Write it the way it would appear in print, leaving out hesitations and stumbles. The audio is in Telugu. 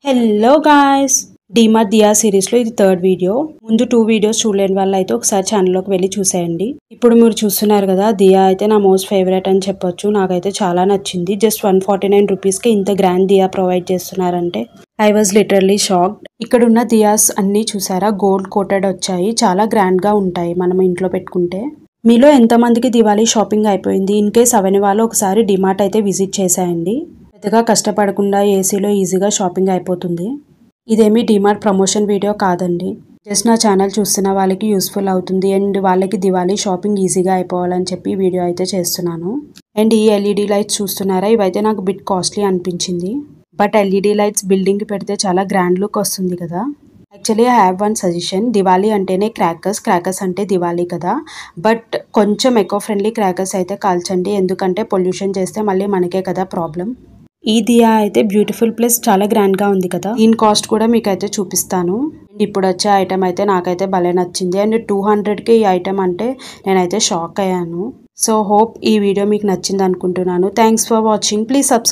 హలో గాయ్స్, డీమార్ట్ దియా సిరీస్లో ఇది థర్డ్ వీడియో. ముందు 2 వీడియోస్ చూడలేని వాళ్ళు అయితే ఒకసారి ఛానల్లోకి వెళ్ళి చూసేయండి. ఇప్పుడు మీరు చూస్తున్నారు కదా, దియా అయితే నా మోస్ట్ ఫేవరెట్ అని చెప్పొచ్చు. నాకైతే చాలా నచ్చింది. జస్ట్ 149 రూపీస్కి ఇంత గ్రాండ్ దియా ప్రొవైడ్ చేస్తున్నారంటే ఐ వాజ్ లిటరల్లీ షాక్డ్. ఇక్కడ ఉన్న దియాస్ అన్నీ చూసారా, గోల్డ్ కోటెడ్ వచ్చాయి. చాలా గ్రాండ్గా ఉంటాయి మనం ఇంట్లో పెట్టుకుంటే. మీలో ఎంతమందికి దివాళీ షాపింగ్ అయిపోయింది? ఇన్ కేస్ అవని వాళ్ళు ఒకసారి డిమార్ట్ అయితే విజిట్ చేసేయండి. పెద్దగా కష్టపడకుండా ఏసీలో ఈజీగా షాపింగ్ అయిపోతుంది. ఇదేమీ డిమార్ట్ ప్రమోషన్ వీడియో కాదండి. జస్ట్ నా ఛానల్ చూస్తున్న వాళ్ళకి యూస్ఫుల్ అవుతుంది అండ్ వాళ్ళకి దివాళీ షాపింగ్ ఈజీగా అయిపోవాలని చెప్పి వీడియో అయితే చేస్తున్నాను. అండ్ ఈ ఎల్ఈడి లైట్స్ చూస్తున్నారా, ఇవైతే నాకు బిట్ కాస్ట్లీ అనిపించింది. బట్ ఎల్ఈడి లైట్స్ బిల్డింగ్కి పెడితే చాలా గ్రాండ్ లుక్ వస్తుంది కదా. Actually I have one suggestion. Diwali అంటేనే క్రాకర్స్ అంటే దివాళీ కదా. బట్ కొంచెం ఎకో ఫ్రెండ్లీ క్రాకర్స్ అయితే కాల్చండి, ఎందుకంటే పొల్యూషన్ చేస్తే మళ్ళీ మనకే కదా ప్రాబ్లం. ఈ దియా అయితే బ్యూటిఫుల్ ప్లస్ చాలా గ్రాండ్గా ఉంది కదా. దీని కాస్ట్ కూడా మీకైతే చూపిస్తాను. అండ్ ఇప్పుడు వచ్చే ఐటమ్ అయితే నాకైతే భలే నచ్చింది. అండ్ 200కి ఈ ఐటమ్ అంటే నేనైతే షాక్ అయ్యాను. సో హోప్ ఈ వీడియో మీకు నచ్చింది అనుకుంటున్నాను. Thanks for watching. Please subscribe.